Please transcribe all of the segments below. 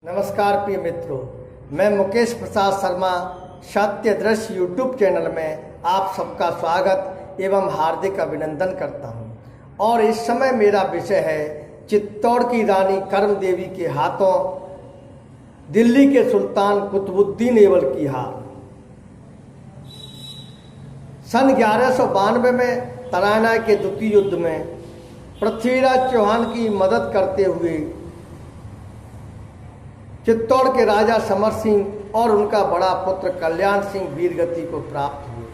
नमस्कार प्रिय मित्रों, मैं मुकेश प्रसाद शर्मा सत्य दृश्य यूट्यूब चैनल में आप सबका स्वागत एवं हार्दिक अभिनंदन करता हूं। और इस समय मेरा विषय है चित्तौड़ की रानी कर्म देवी के हाथों दिल्ली के सुल्तान कुतुबुद्दीन ऐबक की हार। सन 1192 में तराना के द्वितीय युद्ध में पृथ्वीराज चौहान की मदद करते हुए चित्तौड़ के राजा समर सिंह और उनका बड़ा पुत्र कल्याण सिंह वीरगति को प्राप्त हुए।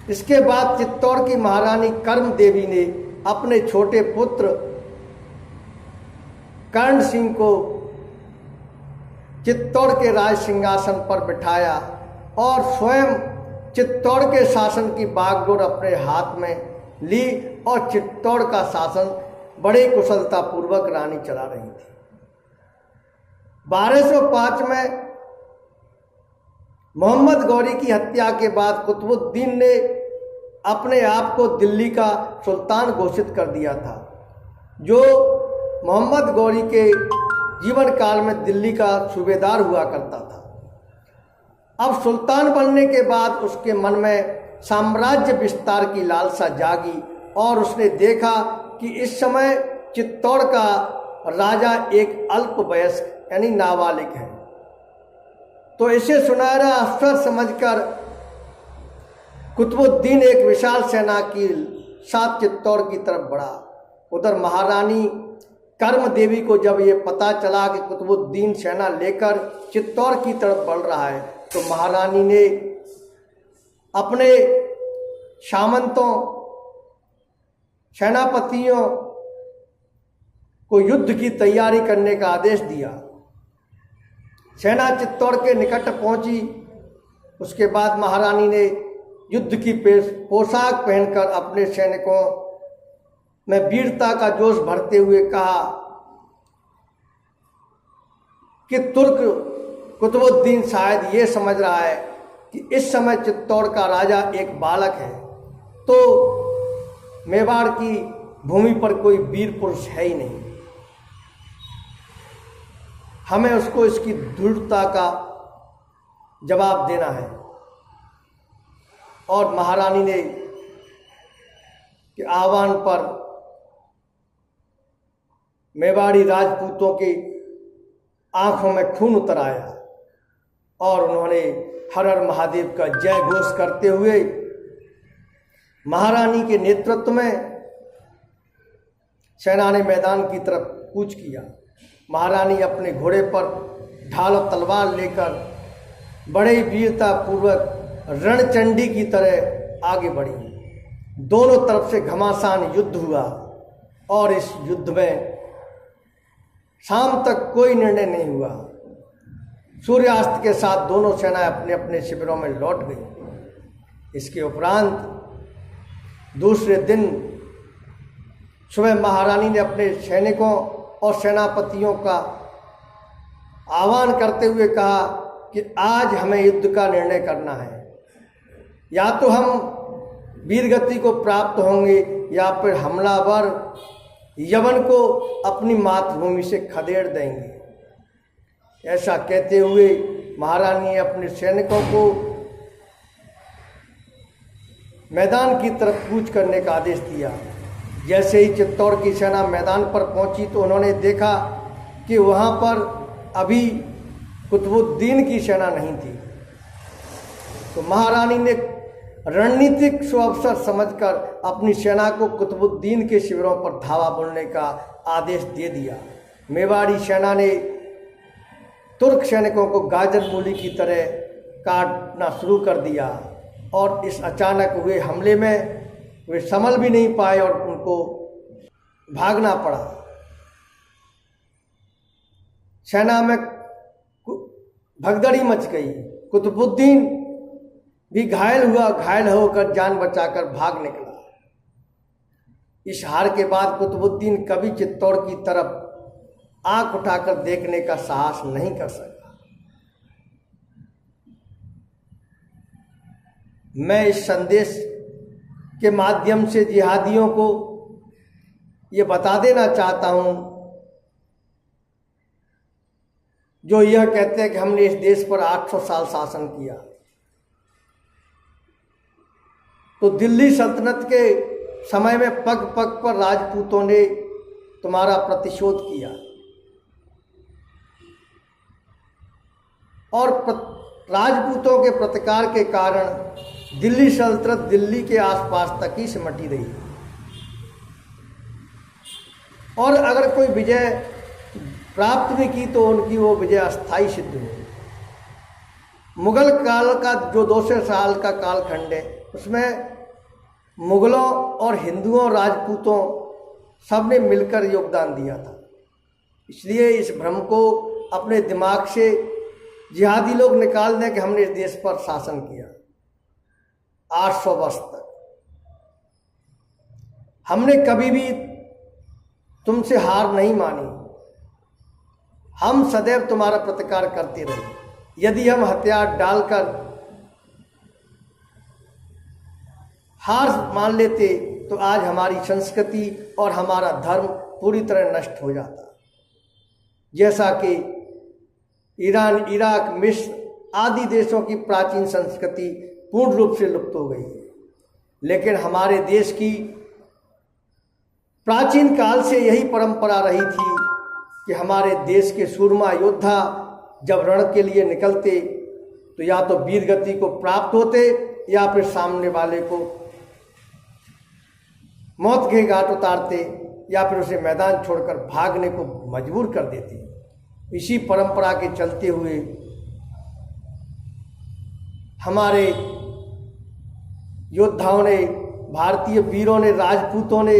इसके बाद चित्तौड़ की महारानी कर्म देवी ने अपने छोटे पुत्र कर्ण सिंह को चित्तौड़ के राज सिंहासन पर बिठाया और स्वयं चित्तौड़ के शासन की बागडोर अपने हाथ में ली और चित्तौड़ का शासन बड़े कुशलतापूर्वक रानी चला रही थी। 1205 में मोहम्मद गौरी की हत्या के बाद कुतुबुद्दीन ने अपने आप को दिल्ली का सुल्तान घोषित कर दिया था, जो मोहम्मद गौरी के जीवन काल में दिल्ली का सूबेदार हुआ करता था। अब सुल्तान बनने के बाद उसके मन में साम्राज्य विस्तार की लालसा जागी और उसने देखा कि इस समय चित्तौड़ का राजा एक अल्पवयस्क यानी नाबालिग है, तो इसे सुनहरा अवसर समझकर कुतुबुद्दीन एक विशाल सेना के साथ चित्तौड़ की तरफ बढ़ा। उधर महारानी कर्म देवी को जब ये पता चला कि कुतुबुद्दीन सेना लेकर चित्तौड़ की तरफ बढ़ रहा है, तो महारानी ने अपने सामंतों सेनापतियों को युद्ध की तैयारी करने का आदेश दिया। सेना चित्तौड़ के निकट पहुंची। उसके बाद महारानी ने युद्ध की पोशाक पहनकर अपने सैनिकों में वीरता का जोश भरते हुए कहा कि तुर्क कुतुबुद्दीन शायद ये समझ रहा है कि इस समय चित्तौड़ का राजा एक बालक है, तो मेवाड़ की भूमि पर कोई वीर पुरुष है ही नहीं, हमें उसको इसकी दृढ़ता का जवाब देना है। और महारानी ने के आह्वान पर मेवाड़ी राजपूतों की आंखों में खून उतर आया और उन्होंने हर हर महादेव का जय घोष करते हुए महारानी के नेतृत्व में सेना ने मैदान की तरफ कूच किया। महारानी अपने घोड़े पर ढाल और तलवार लेकर बड़े वीरता पूर्वक रणचंडी की तरह आगे बढ़ी। दोनों तरफ से घमासान युद्ध हुआ और इस युद्ध में शाम तक कोई निर्णय नहीं हुआ। सूर्यास्त के साथ दोनों सेनाएं अपने अपने शिविरों में लौट गई। इसके उपरांत दूसरे दिन सुबह महारानी ने अपने सैनिकों और सेनापतियों का आह्वान करते हुए कहा कि आज हमें युद्ध का निर्णय करना है, या तो हम वीरगति को प्राप्त होंगे या फिर हमलावर यवन को अपनी मातृभूमि से खदेड़ देंगे। ऐसा कहते हुए महारानी ने अपने सैनिकों को मैदान की तरफ कूच करने का आदेश दिया। जैसे ही चित्तौड़ की सेना मैदान पर पहुंची तो उन्होंने देखा कि वहां पर अभी कुतुबुद्दीन की सेना नहीं थी, तो महारानी ने रणनीतिक सुअवसर समझकर अपनी सेना को कुतुबुद्दीन के शिविरों पर धावा बोलने का आदेश दे दिया। मेवाड़ी सेना ने तुर्क सैनिकों को गाजर मूली की तरह काटना शुरू कर दिया और इस अचानक हुए हमले में वे संभल भी नहीं पाए और उनको भागना पड़ा। सेना में भगदड़ी मच गई। कुतुबुद्दीन भी घायल हुआ, घायल होकर जान बचाकर भाग निकला। इस हार के बाद कुतुबुद्दीन कभी चित्तौड़ की तरफ आंख उठाकर देखने का साहस नहीं कर सका। मैं इस संदेश के माध्यम से जिहादियों को ये बता देना चाहता हूँ जो यह कहते हैं कि हमने इस देश पर 800 साल शासन किया। तो दिल्ली सल्तनत के समय में पग पग पर राजपूतों ने तुम्हारा प्रतिशोध किया और राजपूतों के प्रतिकार के कारण दिल्ली सल्तनत दिल्ली के आसपास तक ही सिमटी रही। और अगर कोई विजय प्राप्त भी की तो उनकी वो विजय अस्थायी सिद्ध हुई। मुगल काल का जो 200 साल का कालखंड है उसमें मुगलों और हिंदुओं राजपूतों सब ने मिलकर योगदान दिया था। इसलिए इस भ्रम को अपने दिमाग से जिहादी लोग निकाल दें कि हमने इस देश पर शासन किया 800 वर्ष तक। हमने कभी भी तुमसे हार नहीं मानी, हम सदैव तुम्हारा प्रतिकार करते रहे। यदि हम हथियार डालकर हार मान लेते तो आज हमारी संस्कृति और हमारा धर्म पूरी तरह नष्ट हो जाता, जैसा कि ईरान, इराक, मिस्र आदि देशों की प्राचीन संस्कृति पूर्ण रूप से लुप्त हो गई है। लेकिन हमारे देश की प्राचीन काल से यही परंपरा रही थी कि हमारे देश के सूरमा योद्धा जब रण के लिए निकलते तो या तो वीर गति को प्राप्त होते या फिर सामने वाले को मौत के घाट उतारते या फिर उसे मैदान छोड़कर भागने को मजबूर कर देते। इसी परंपरा के चलते हुए हमारे योद्धाओं ने, भारतीय वीरों ने, राजपूतों ने,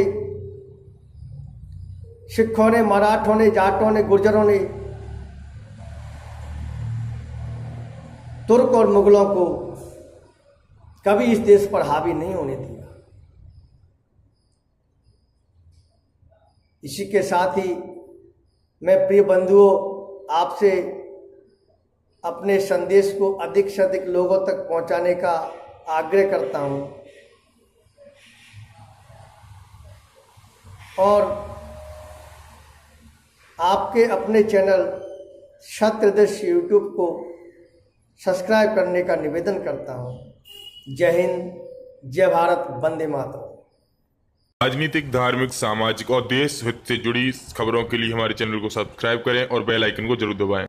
सिखों ने, मराठों ने, जाटों ने, गुर्जरों ने तुर्क और मुगलों को कभी इस देश पर हावी नहीं होने दिया। इसी के साथ ही मैं प्रिय बंधुओं आपसे अपने संदेश को अधिक से अधिक लोगों तक पहुंचाने का आग्रह करता हूं और आपके अपने चैनल क्षत्रदर्शी यूट्यूब को सब्सक्राइब करने का निवेदन करता हूं। जय हिंद, जय भारत, वंदे मातरम। राजनीतिक, धार्मिक, सामाजिक और देश हित से जुड़ी खबरों के लिए हमारे चैनल को सब्सक्राइब करें और बेल आइकन को जरूर दबाएं।